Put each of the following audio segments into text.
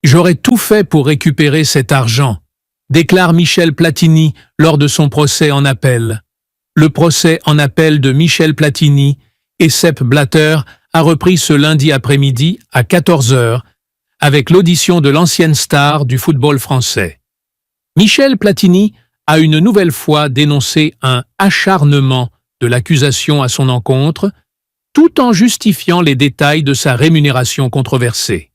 J'aurais tout fait pour récupérer cet argent, déclare Michel Platini lors de son procès en appel. Le procès en appel de Michel Platini et Sepp Blatter a repris ce lundi après-midi à 14 h avec l'audition de l'ancienne star du football français. Michel Platini a une nouvelle fois dénoncé un acharnement de l'accusation à son encontre, tout en justifiant les détails de sa rémunération controversée.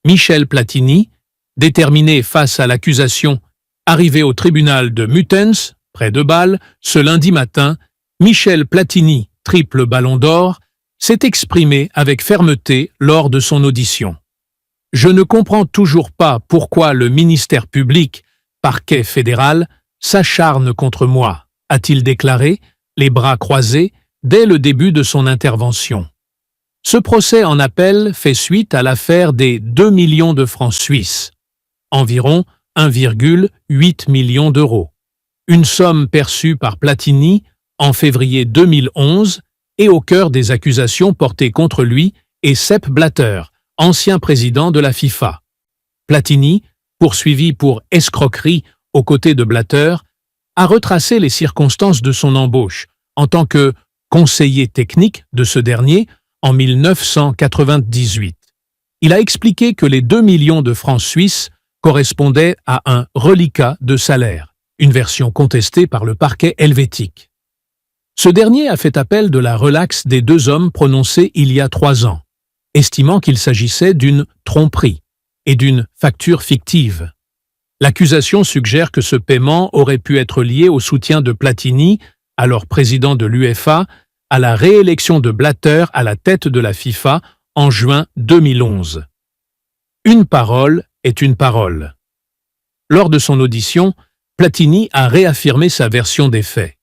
Michel Platini, déterminé face à l'accusation, arrivé au tribunal de Muttenz, près de Bâle, ce lundi matin, Michel Platini, triple ballon d'or, s'est exprimé avec fermeté lors de son audition. « Je ne comprends toujours pas pourquoi le ministère public, parquet fédéral, s'acharne contre moi », a-t-il déclaré, les bras croisés, dès le début de son intervention. Ce procès en appel fait suite à l'affaire des 2 millions de francs suisses, environ 1,8 million d'euros. Une somme perçue par Platini en février 2011 et au cœur des accusations portées contre lui et Sepp Blatter, ancien président de la FIFA. Platini, poursuivi pour escroquerie aux côtés de Blatter, a retracé les circonstances de son embauche en tant que conseiller technique de ce dernier en 1998. Il a expliqué que les 2 millions de francs suisses correspondaient à un reliquat de salaire, une version contestée par le parquet helvétique. Ce dernier a fait appel de la relaxe des deux hommes prononcée il y a 3 ans, estimant qu'il s'agissait d'une tromperie et d'une facture fictive. L'accusation suggère que ce paiement aurait pu être lié au soutien de Platini, alors président de l'UEFA, à la réélection de Blatter à la tête de la FIFA en juin 2011. Une parole est une parole. Lors de son audition, Platini a réaffirmé sa version des faits.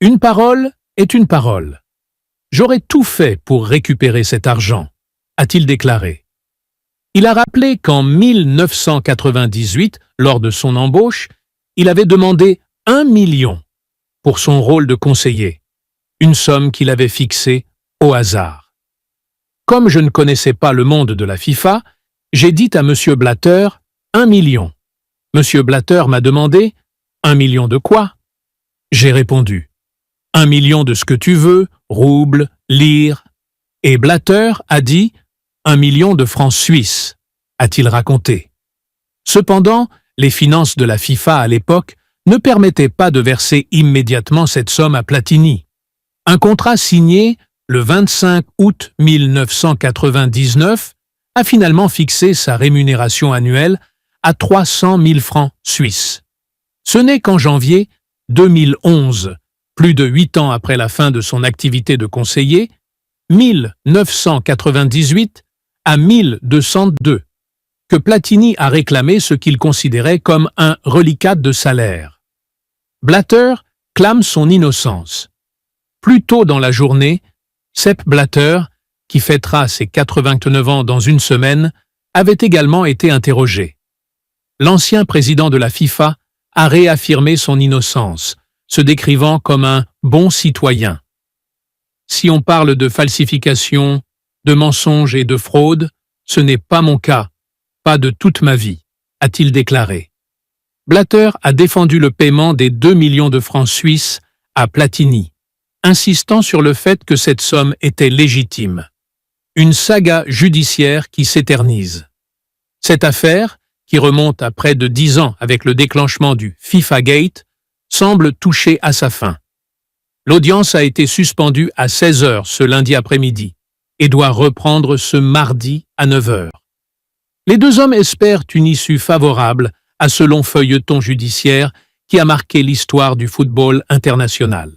Une parole est une parole. J'aurais tout fait pour récupérer cet argent, a-t-il déclaré. Il a rappelé qu'en 1998, lors de son embauche, il avait demandé 1 million pour son rôle de conseiller, une somme qu'il avait fixée au hasard. Comme je ne connaissais pas le monde de la FIFA, j'ai dit à M. Blatter 1 million. M. Blatter m'a demandé 1 million de quoi? J'ai répondu 1 million de ce que tu veux, roubles, lire. Et Blatter a dit 1 million de francs suisses, a-t-il raconté. Cependant, les finances de la FIFA à l'époque ne permettaient pas de verser immédiatement cette somme à Platini. Un contrat signé le 25 août 1999 a finalement fixé sa rémunération annuelle à 300 000 francs suisses. Ce n'est qu'en janvier 2011, plus de 8 ans après la fin de son activité de conseiller, 1998 à 1202, que Platini a réclamé ce qu'il considérait comme un reliquat de salaire. Blatter clame son innocence. Plus tôt dans la journée, Sepp Blatter, qui fêtera ses 89 ans dans une semaine, avait également été interrogé. L'ancien président de la FIFA a réaffirmé son innocence, se décrivant comme un bon citoyen. Si on parle de falsification, de mensonges et de fraude, ce n'est pas mon cas, pas de toute ma vie, a-t-il déclaré. Blatter a défendu le paiement des 2 millions de francs suisses à Platini, insistant sur le fait que cette somme était légitime. Une saga judiciaire qui s'éternise. Cette affaire, qui remonte à près de 10 ans avec le déclenchement du FIFA Gate, semble toucher à sa fin. L'audience a été suspendue à 16 h ce lundi après-midi et doit reprendre ce mardi à 9 h. Les deux hommes espèrent une issue favorable à ce long feuilleton judiciaire qui a marqué l'histoire du football international.